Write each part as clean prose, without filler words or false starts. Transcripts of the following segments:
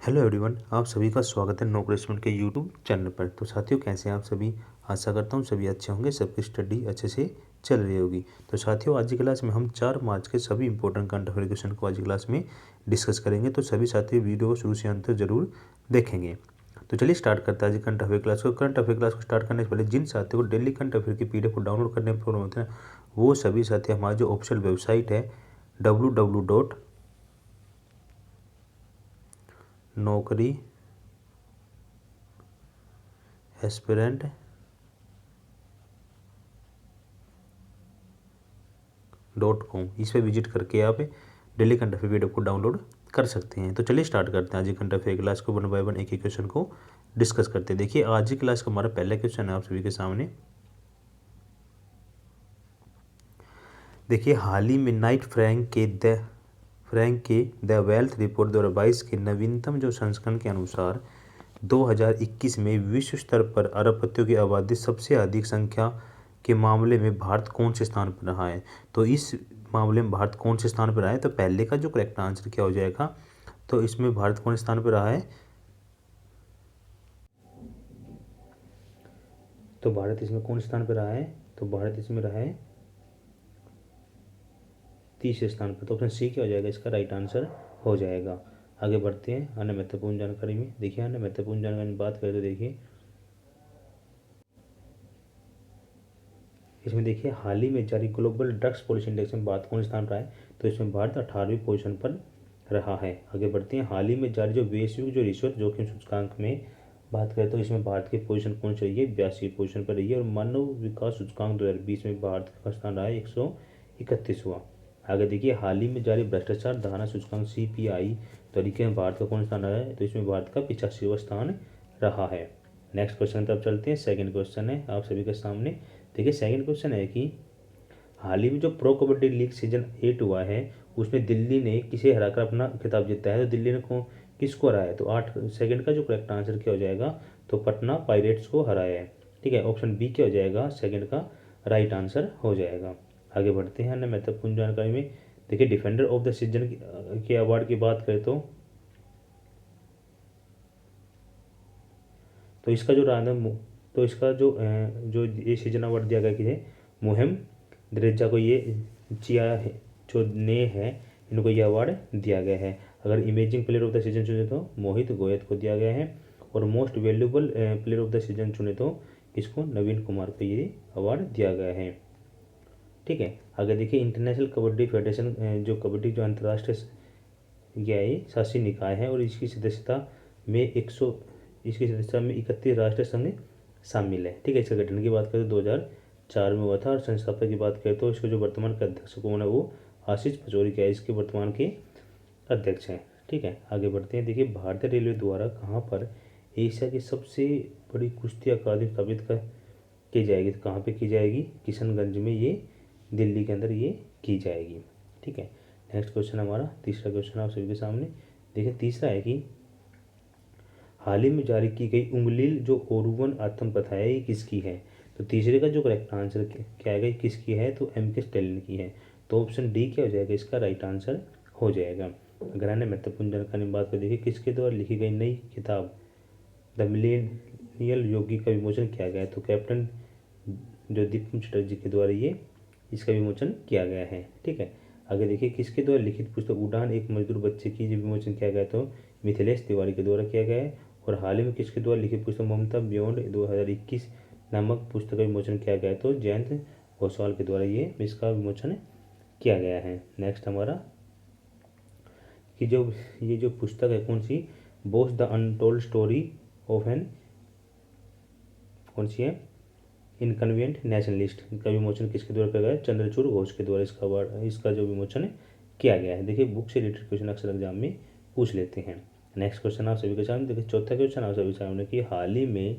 Hello everyone, आप सभी का स्वागत है नो प्लेसमेंट के यूट्यूब चैनल पर। तो साथियों, कैसे हैं आप सभी। आशा करता हूँ सभी अच्छे होंगे, सबकी स्टडी अच्छे से चल रही होगी। तो साथियों, आज की क्लास में हम 4 मार्च के सभी इंपॉर्टेंट करंट अफेयर क्वेश्चन को आज की क्लास में डिस्कस करेंगे। तो सभी साथियों वीडियो को शुरू से अंत तक जरूर देखेंगे। तो चलिए स्टार्ट करते हैं आज करंट अफेयर क्लास को। करंट अफेयर क्लास को स्टार्ट करने से पहले जिन साथियों को डेली करंट अफेयर की PDF को डाउनलोड करने में प्रॉब्लम होता है, वो सभी साथी हमारी जो ऑफिशियल वेबसाइट है www.naukri एस्पिरेंट .com इस पर विजिट करके आप डेली करंट अफेयर PDF को डाउनलोड कर सकते हैं। तो चलिए स्टार्ट करते हैं आज की करंट अफेयर क्लास को। 1 बाय 1 एक एक क्वेश्चन को डिस्कस करते हैं। देखिए, आज की क्लास का हमारा पहला क्वेश्चन है आप सभी के सामने। देखिए, हाल ही में नाइट फ्रैंक के द वेल्थ रिपोर्ट 2022 के नवीनतम जो संस्करण के अनुसार 2021 में विश्व स्तर पर अरबपतियों की आबादी सबसे अधिक संख्या के मामले में भारत कौन से स्थान पर रहा है। तो इस मामले में भारत कौन से स्थान पर रहा है, तो पहले का जो करेक्ट आंसर क्या हो जाएगा, तो इसमें भारत कौन से स्थान पर रहा है, तो भारत इसमें कौन स्थान पर रहा है, तो भारत इसमें रहा है 30 स्थान पर। तो ऑप्शन सी क्या हो जाएगा, इसका राइट आंसर हो जाएगा। आगे बढ़ते हैं अन्य महत्वपूर्ण जानकारी में। देखिए, अन्य महत्वपूर्ण जानकारी में बात करें तो देखिए, इसमें देखिए हाल ही में जारी ग्लोबल ड्रग्स पॉलिसी इंडेक्स में भारत कौन स्थान पर है, तो इसमें भारत 18वीं पोजीशन पर रहा है। आगे बढ़ते हैं, हाल ही में जारी जो वैश्विक जो रिश्वत जोखिम सूचकांक में बात करें तो इसमें भारत की पोजीशन कौन सी रही है, 82वीं पोजीशन पर रही है। और मानव विकास सूचकांक 2020 में भारत का स्थान रहा है 131वां। आगे देखिए, हाल ही में जारी भ्रष्टाचार धारणा सूचकांक CPI तरीके में भारत का कौन स्थान रहा है, तो इसमें भारत का 85वां स्थान रहा है। नेक्स्ट क्वेश्चन तरफ चलते हैं। सेकंड क्वेश्चन है आप सभी के सामने। देखिए, सेकंड क्वेश्चन है कि हाल ही में जो प्रो कबड्डी लीग सीजन 8 हुआ है, उसमें दिल्ली ने किसे हराकर अपना खिताब जीता है, तो दिल्ली ने किसको हराया है, तो 8 सेकंड का जो करेक्ट आंसर क्या हो जाएगा, तो पटना पायरेट्स को हराया है। ठीक है, ऑप्शन बी क्या हो जाएगा, सेकंड का राइट आंसर हो जाएगा। आगे बढ़ते हैं अन्य महत्वपूर्ण जानकारी में। देखिए, डिफेंडर ऑफ द सीजन के अवार्ड की बात करें तो इसका जो रहा, तो इसका जो ये सीजन अवार्ड दिया गया किसे, मुहिम द्रेजा को ये चिया है जो ने है, इनको ये अवार्ड दिया गया है। अगर imaging player of the season चुने तो मोहित गोयत को दिया गया है। और most valuable player of the season चुने तो इसको नवीन कुमार को ये अवार्ड दिया गया है। ठीक है, आगे देखिए, इंटरनेशनल कबड्डी फेडरेशन जो कबड्डी जो अंतर्राष्ट्रीय ये शासी निकाय है, और इसकी सदस्यता में 31 राष्ट्रीय संघ शामिल है। ठीक है, इसका गठन की बात करें तो 2004 में हुआ था। और संस्थापक की बात करें तो इसके जो वर्तमान के अध्यक्ष कौन है, वो आशीष पचौरी क्या है, इसके वर्तमान के अध्यक्ष हैं। ठीक है, आगे बढ़ते हैं। देखिए, भारतीय रेलवे द्वारा कहाँ पर एशिया की सबसे बड़ी कुश्ती अकादमी स्थापित की जाएगी, तो कहाँ पे की जाएगी, किशनगंज में, ये दिल्ली के अंदर ये की जाएगी। ठीक है, नेक्स्ट क्वेश्चन हमारा तीसरा क्वेश्चन आप सभी के सामने। देखिए, तीसरा है कि हाल ही में जारी की गई उंगलील जो ओरुवन आत्म कथा है, ये किसकी है, तो तीसरे का जो करेक्ट आंसर क्या आएगा, किसकी है, तो M.K. स्टैलिन की है। तो ऑप्शन डी क्या हो जाएगा, इसका राइट आंसर हो जाएगा। अगर अन्य महत्वपूर्ण जानकारी में बात करें, देखिए किसके द्वारा लिखी गई नई किताब द मिलेनियल योगी का विमोचन किया गया है, तो कैप्टन जो दीपक चटर्जी के द्वारा ये इसका विमोचन किया गया है। ठीक है, आगे देखिए, किसके द्वारा लिखित पुस्तक उड़ान एक मजदूर बच्चे की जो विमोचन किया गया, तो मिथिलेश तिवारी के द्वारा किया गया है। और हाल ही में किसके द्वारा लिखित पुस्तक ममता बियॉन्ड 2021 नामक पुस्तक का विमोचन किया गया, तो जयंत घोषाल के द्वारा ये इसका विमोचन किया गया है। नेक्स्ट हमारा कि ये जो पुस्तक है कौन सी, Bose the untold story of an, कौन सी है, इनकन्वीनियंट नेशनलिस्ट का विमोचन किसके द्वारा किया गया है, चंद्रचूड़ घोष के द्वारा इसका जो विमोचन किया गया है। देखिए, बुक से रिलेटेड क्वेश्चन अक्सर एग्जाम में पूछ लेते हैं। नेक्स्ट क्वेश्चन आप सभी के सामने। देखिए, चौथा क्वेश्चन आप सभी के सामने कि हाल ही में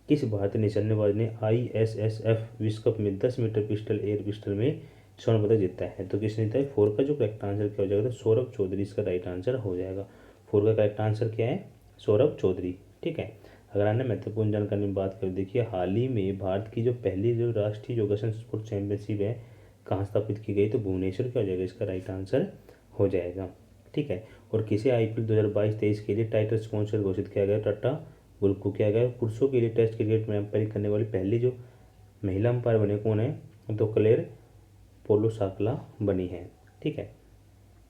किस भारतीय निशानेबाज ने ISSF विश्व कप में 10 मीटर पिस्टल एयर पिस्टल में स्वर्ण पदक जीता है, तो किसने जीता है, 4 का जो करेक्ट आंसर क्या हो जाएगा, तो सौरभ चौधरी इसका राइट आंसर हो जाएगा। 4 का करेक्ट आंसर क्या है, सौरभ चौधरी। ठीक है, अगर अन्य महत्वपूर्ण जानकारी में बात करें, देखिए हाल ही में भारत की जो पहली जो राष्ट्रीय योगासन स्पोर्ट चैंपियनशिप है कहाँ स्थापित की गई, तो भुवनेश्वर क्या हो जाएगा, इसका राइट आंसर हो जाएगा। ठीक है। और किसे IPL 2022-23 के लिए टाइटल स्पॉन्सर घोषित किया गया? टाटा ग्रुप को किया गया। पुरुषों के लिए टेस्ट क्रिकेट में अंपायरिंग करने वाली पहली जो महिला अंपायर बने कौन है? तो क्लेयर पोलोसाकला बनी है, ठीक है।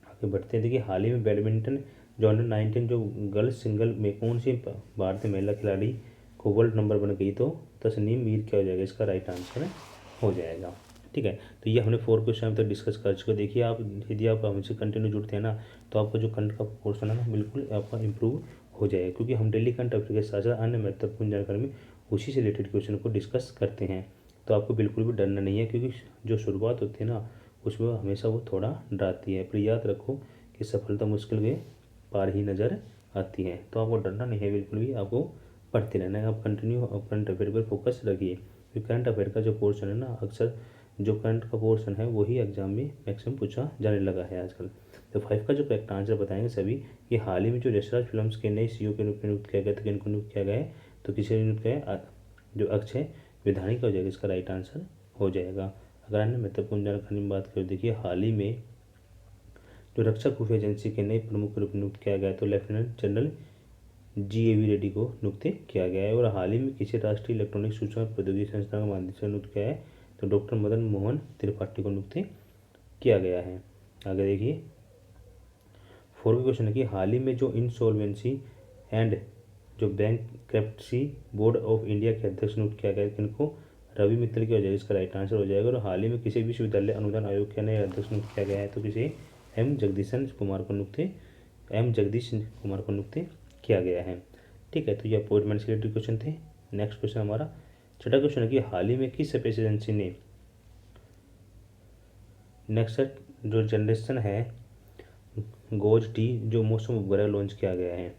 आगे बढ़ते हैं। देखिए हाल ही में बैडमिंटन जो अंडर-19 जो गर्ल्स सिंगल में कौन सी भारतीय महिला खिलाड़ी को वर्ल्ड नंबर बन गई? तो तस्नीम मीर क्या हो जाएगा इसका राइट आंसर हो जाएगा, ठीक है। तो ये हमने 4 क्वेश्चन अभी तक डिस्कस कर चुके। देखिए आप यदि आप हमसे कंटिन्यू जुड़ते हैं ना तो आपका जो करंट का पोर्शन है ना बिल्कुल आपका इंप्रूव हो जाएगा, क्योंकि हम डेली करंट अफेयर के साथ साथ अन्य महत्वपूर्ण जानकारी में उसी से रिलेटेड क्वेश्चन को डिस्कस करते हैं। तो आपको बिल्कुल भी डरना नहीं है, क्योंकि जो शुरुआत होती है ना उसमें हमेशा वो थोड़ा डराती है, पर याद रखो कि सफलता मुश्किल के पार ही नज़र आती है। तो आपको डरना नहीं है बिल्कुल भी, आपको पढ़ते रहना है। आप कंटिन्यू करंट अफेयर पर फोकस रखिए, क्योंकि करंट अफेयर का जो पोर्शन है ना अक्सर जो करंट का पोर्शन है वही एग्जाम में मैक्सिमम पूछा जाने लगा है आजकल। तो 5 का जो करेक्ट आंसर बताएंगे सभी। ये हाल ही में जो यशराज फिल्म्स के नए CEO के रूप में नियुक्त किया गया था, किनको नियुक्त किया गया है? तो किसे नियुक्त किया है? जो अक्षय विधानी का हो जाएगा इसका राइट आंसर हो जाएगा। अगर अन्य महत्वपूर्ण जानकारी में बात करें, देखिए हाल ही में जो रक्षा खुफिया एजेंसी के नए प्रमुख के रूप में नियुक्त किया गया तो लेफ्टिनेंट जनरल GAV रेड्डी को नियुक्त किया गया है। और हाल ही में किसी राष्ट्रीय इलेक्ट्रॉनिक सूचना प्रौद्योगिकी संस्थान के माध्यम से नियुक्त किया है? तो डॉक्टर मदन मोहन त्रिपाठी को नियुक्त किया गया है। आगे देखिए 4 क्वेश्चन है कि हाल ही में जो इंसॉल्वेंसी एंड जो बैंकक्रप्सी बोर्ड ऑफ इंडिया के अध्यक्ष नियुक्त किया गया किनको? रवि मित्तल की हो जाएगा इसका राइट आंसर हो जाएगा। और हाल ही में किसी विश्वविद्यालय अनुदान आयोग के नए अध्यक्ष नियुक्त किया गया है? तो किसे? जगदीश कुमार को नियुक्त किया गया है, ठीक है। तो ये अपॉइंटमेंट से रिलेटेड क्वेश्चन थे। नेक्स्ट क्वेश्चन हमारा 6वां क्वेश्चन है कि हाल ही में किस स्पेस एजेंसी ने नेक्स्ट जो जनरेशन है GOES-T जो मौसम उपग्रह लॉन्च किया गया है?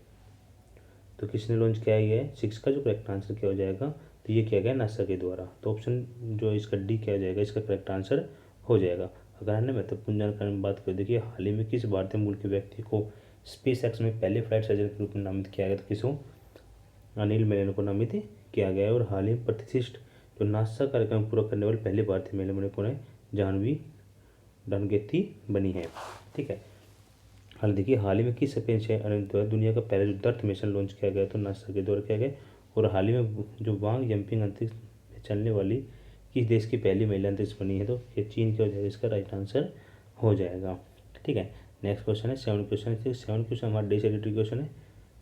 तो किसने लॉन्च किया है? 6 का जो करेक्ट आंसर क्या हो जाएगा? तो ये किया गया नासा के द्वारा। तो ऑप्शन जो इसका D क्या हो जाएगा इसका करेक्ट आंसर हो जाएगा। अगर अन्य महत्वपूर्ण जानकारी में बात करें, देखिए हाल ही में किस भारतीय मूल के व्यक्ति को SpaceX में पहले फ्लाइट सर्जन के रूप में नामित किया गया? तो किसको? अनिल मेनन को नामित किया गया है। और हाल ही में प्रतिष्ठित जो नासा कार्यक्रम पूरा करने वाले पहले भारतीय महिला बने कौन है? जाह्नवी डानगेती बनी है, ठीक है। हाल देखिए हाल ही में किस स्पेस द्वारा दुनिया का पहला जो दर्थ मिशन लॉन्च किया गया? तो नासा के द्वारा किया गया। और हाल ही में जो वांग जंपिंग अंतरिक्ष में चलने वाली किस देश की पहली महिला अंतरिक्ष बनी है? तो ये चीन की हो जाएगा इसका राइट आंसर हो जाएगा, ठीक है। नेक्स्ट क्वेश्चन है 7 क्वेश्चन है। 7 क्वेश्चन हमारा डे से रिलेटेड क्वेश्चन है।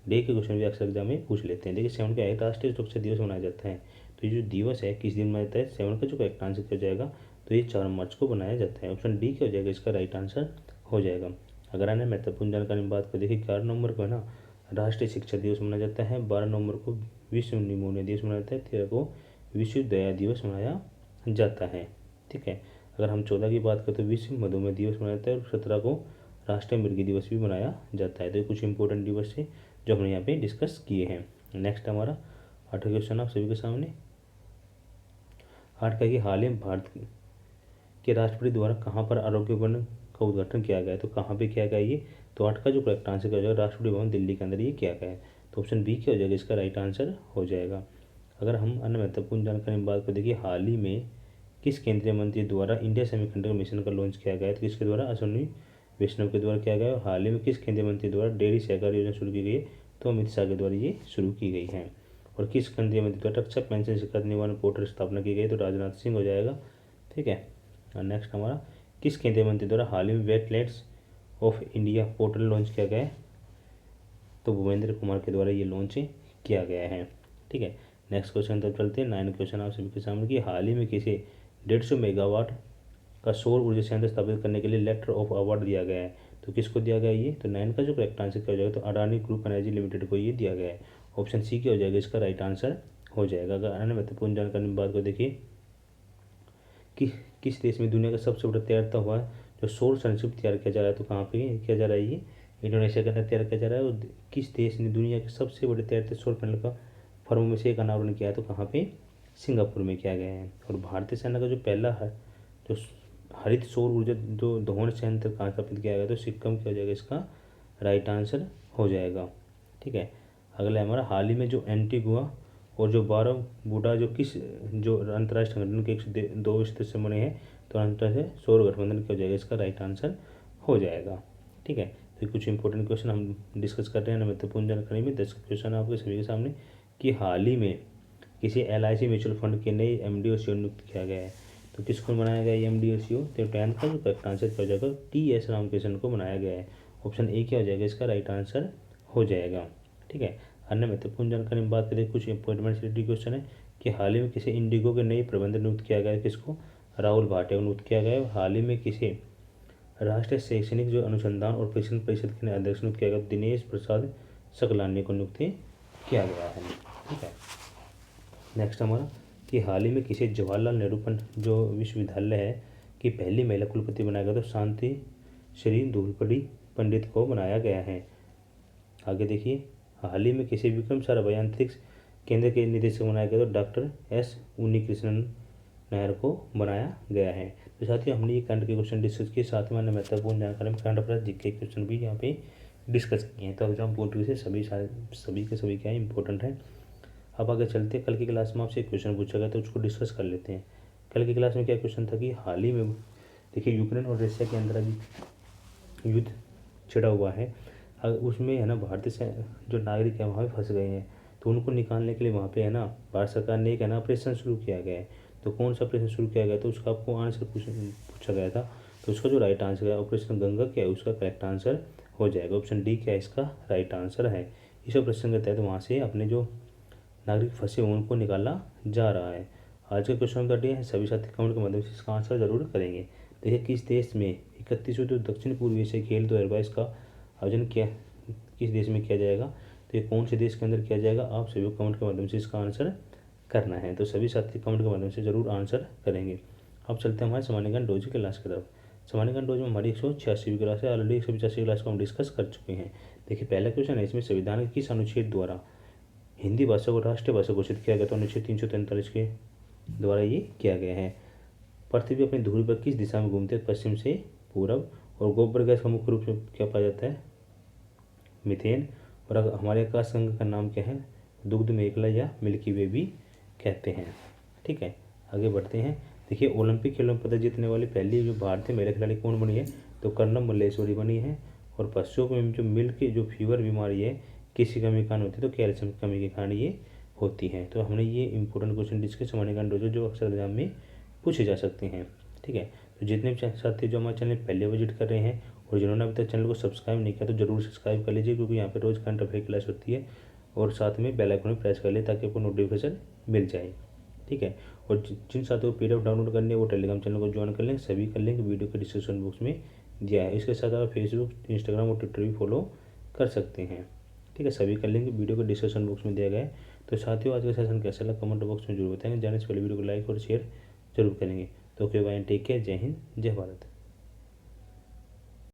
डे के क्वेश्चन भी अक्सर एग्जाम में पूछ लेते हैं। देखिए 7 क्या है? राष्ट्रीय सुरक्षा दिवस मनाया जाता है। तो ये जो दिवस है किस दिन मनाया जाता है? 7 का जो करेक्ट आंसर क्या हो जाएगा? तो ये 4 मार्च को बनाया जाता है। ऑप्शन D क्या हो जाएगा इसका राइट आंसर हो जाएगा। अगर अन्य महत्वपूर्ण जानकारी में बात करें, देखिए 11 नवंबर को है ना राष्ट्रीय शिक्षा दिवस मनाया जाता है। 12 नवंबर को विश्व निमोनिया दिवस मनाया जाता है। 13 को विश्व दया दिवस मनाया जाता है, ठीक है। अगर हम 14 की बात करें तो विश्व मधुमेह दिवस मनाया जाता है। और 17 को राष्ट्रीय मृगी दिवस भी मनाया जाता है। तो ये कुछ इंपॉर्टेंट दिवस है जो हमने यहाँ पे डिस्कस किए हैं। नेक्स्ट हमारा 8वां क्वेश्चन आप सभी के सामने। 8 का कि हाल ही में भारत के राष्ट्रपति द्वारा कहाँ पर आरोग्य वन का उद्घाटन किया गया है? तो कहाँ पे किया गया ये? तो 8 का जो करेक्ट आंसर क्या हो जाएगा? राष्ट्रपति भवन दिल्ली के अंदर ये किया गया है। तो ऑप्शन B क्या हो जाएगा इसका राइट आंसर हो जाएगा। अगर हम अन्य महत्वपूर्ण जानकारी में बात करें, देखिए हाल ही में किस केंद्रीय मंत्री द्वारा इंडिया सेमीकंडक्टर मिशन का लॉन्च किया गया है? तो किसके द्वारा? अश्विनी वैष्णव के द्वारा किया गया है। और हाल ही में किस केंद्रीय मंत्री द्वारा डेयरी सहकार योजना शुरू की गई है? तो अमित शाह के द्वारा ये शुरू की गई है। और किस केंद्रीय मंत्री द्वारा रक्षा पेंशन शिकायत निवारण पोर्टल स्थापना की गई? तो राजनाथ सिंह हो जाएगा, ठीक है। और नेक्स्ट हमारा किस केंद्रीय मंत्री द्वारा हाल ही में wetlands of India portal launch किया गया है? तो भूपेंद्र कुमार के द्वारा ये लॉन्च किया गया है, ठीक है। नेक्स्ट क्वेश्चन तब चलते हैं 9 क्वेश्चन आप सभी के सामने कि हाल ही में किसे 150 मेगावाट का सौर ऊर्जा संयंत्र स्थापित करने के लिए लेटर ऑफ अवार्ड दिया गया है? तो किसको दिया गया ये? तो 9 का जो करेक्ट आंसर क्या हो जाएगा? तो अडानी ग्रुप एनर्जी लिमिटेड को ये दिया गया है। ऑप्शन C क्या हो जाएगा इसका राइट आंसर हो जाएगा। अगर अन्य महत्वपूर्ण जानकारी में बात को देखिए कि किस देश में दुनिया का सबसे बड़ा तैरता हुआ जो सौर संशिप तैयार किया जा रहा है? तो कहाँ पे किया जा रहा है ये? इंडोनेशिया के अंदर तैयार किया जा रहा है। और किस देश ने दुनिया के सबसे बड़े तैरते सौर पैनल का फर्मों में से एक अनावरण किया है? तो कहाँ पे? सिंगापुर में किया गया है। और भारतीय सेना का जो पहला है जो हरित सौर ऊर्जा जो दोहन संयंत्र कहाँ स्थापित किया गया? तो सिक्किम किया जाएगा इसका राइट आंसर हो जाएगा, ठीक है। अगला हमारा हाल ही में जो एंटीगुआ और जो बारबुडा जो किस जो अंतर्राष्ट्रीय संगठन के 102 सदस्य बने हैं? तो अंतर्राष्ट्रीय सौर गठबंधन क्या हो जाएगा इसका राइट आंसर हो जाएगा, ठीक है। तो कुछ इंपॉर्टेंट क्वेश्चन हम डिस्कस कर रहे हैं महत्वपूर्ण जानकारी में। 10 क्वेश्चन आपके सभी के सामने कि हाल ही में किसी LIC म्यूचुअल फंड के नए MD और CEO नियुक्त किया गया है। तो किसको बनाया गया है MD और CEO? तो 10th का जो करेक्ट आंसर क्या हो जाएगा, TS रामकृष्णन को बनाया गया है। ऑप्शन ए क्या हो जाएगा इसका राइट आंसर हो जाएगा। ठीक है, अन्य महत्वपूर्ण जानकारी में बात करें, कुछ अपॉइंटमेंट से रिलेटेड क्वेश्चन है कि हाल ही में किसी इंडिगो के नए प्रबंधक नियुक्त किया गया है। किसको? राहुल भाटिया को नियुक्त किया गया है। हाल ही में किसी राष्ट्रीय शैक्षणिक जो अनुसंधान और प्रशिक्षण परिषद के नए अध्यक्ष नियुक्त किया गया, दिनेश प्रसाद सकलानी को नियुक्त किया गया है। ठीक है, नेक्स्ट हमारा कि हाल ही में किसी जवाहरलाल नेहरू जो विश्वविद्यालय है कि पहली महिला कुलपति बनाया गया, तो शांति श्री धूलपड़ी पंडित को बनाया गया है। आगे देखिए, हाल ही में किसी विक्रम साराभाई अंतरिक्ष केंद्र के निदेशक बनाया गया, तो डॉक्टर S उन्नीकृष्णन नायर को बनाया गया है। तो साथियों हमने ये करंट के क्वेश्चन डिस्कस किए, साथ में हमने महत्वपूर्ण जानकारी में करंट अफेयर्स जीके क्वेश्चन भी यहाँ पे डिस्कस किए हैं। तो अब जो हम पॉइंट से सभी के सभी क्या है इंपॉर्टेंट है। अब आगे चलते हैं, कल की क्लास में आपसे एक क्वेश्चन पूछा गया तो उसको डिस्कस कर लेते हैं। कल की क्लास में क्या क्वेश्चन था कि हाल ही में देखिए यूक्रेन और रशिया के अंदर अभी युद्ध छिड़ा हुआ है, उसमें है ना भारतीय से जो नागरिक है वहाँ पे फंस गए हैं, तो उनको निकालने के लिए वहाँ पे है ना भारत सरकार ने एक है ना ऑपरेशन शुरू किया गया है। तो कौन सा ऑपरेशन शुरू किया गया, तो उसका आपको आंसर पूछा गया था। तो उसका जो राइट आंसर है ऑपरेशन गंगा क्या है, उसका करेक्ट आंसर हो जाएगा ऑप्शन डी क्या है इसका राइट आंसर है। इस ऑपरेशन के तहत वहाँ से अपने जो नागरिक फंसे हुए उनको निकाला जा रहा है। आज का क्वेश्चन नंबर 30 है, सभी साथी कमेंट के माध्यम से इसका आंसर जरूर करेंगे। देखिए किस देश में 31वें जो दक्षिण पूर्व एशियाई खेल 2022 का आयोजन किस देश में किया जाएगा, तो ये कौन से देश के अंदर किया जाएगा, आप सभी कमेंट के माध्यम से इसका आंसर करना है। तो सभी साथी कमेंट के माध्यम से जरूर आंसर करेंगे। अब चलते हैं हमारे सामान्य ज्ञान डोज की क्लास की तरफ। सामान्य ज्ञान डोज में हमारी 186वीं क्लास है, ऑलरेडी 185 क्लास को हम डिस्कस कर चुके हैं। देखिए पहला क्वेश्चन है, इसमें संविधान के किस अनुच्छेद द्वारा हिंदी भाषा को राष्ट्रीय भाषा घोषित किया गया, तो अनुच्छेद 343 के द्वारा ये किया गया है। पृथ्वी अपनी धुरी पर किस दिशा में घूमते हैं, पश्चिम से पूरब। और गोबर गैस का मुख्य रूप से क्या पाया जाता है, मीथेन। और हमारे आकाशगंगा का नाम क्या है, दुग्ध मेखला या मिल्की वे भी कहते हैं। ठीक है, आगे बढ़ते हैं। देखिए ओलंपिक खेलों में पदक जीतने वाली पहली जो भारतीय महिला खिलाड़ी कौन बनी है, तो कर्णम मल्लेश्वरी बनी है। और पशुओं में जो मिल्क जो फीवर बीमारी है किसी कमी के कारण होती है, तो कैल्शियम की कमी के कारण ये होती है। तो हमने ये इंपॉर्टेंट क्वेश्चन डिस्कस सामान्य ज्ञान डोज जो अक्सर एग्जाम में पूछे जा सकते हैं। ठीक है, तो जितने भी साथी जो हमारे चैनल पहले विजिट कर रहे हैं और जिन्होंने अभी तक चैनल को सब्सक्राइब नहीं किया तो जरूर सब्सक्राइब कर लीजिए, क्योंकि यहाँ पे रोज़ करंट अफेयर क्लास होती है। और साथ में बेल आइकन प्रेस कर ले ताकि आपको नोटिफिकेशन मिल जाए। ठीक है, और जिन साथियों को PDF डाउनलोड करनी है वो टेलीग्राम चैनल को ज्वाइन कर लें, सभी का लिंक वीडियो के डिस्क्रिप्शन बॉक्स में दिया है। इसके साथ आप फेसबुक, इंस्टाग्राम और ट्विटर भी फॉलो कर सकते हैं। ठीक है, सभी का लिंक वीडियो के डिस्क्रिप्शन बॉक्स में दिया गया है। तो साथियों आज का सेशन कैसा लगा कमेंट बॉक्स में जरूर बताएंगे, जाने से पहले वीडियो को लाइक और शेयर जरूर करेंगे। तो ओके बाय, टेक केयर, जय हिंद, जय भारत।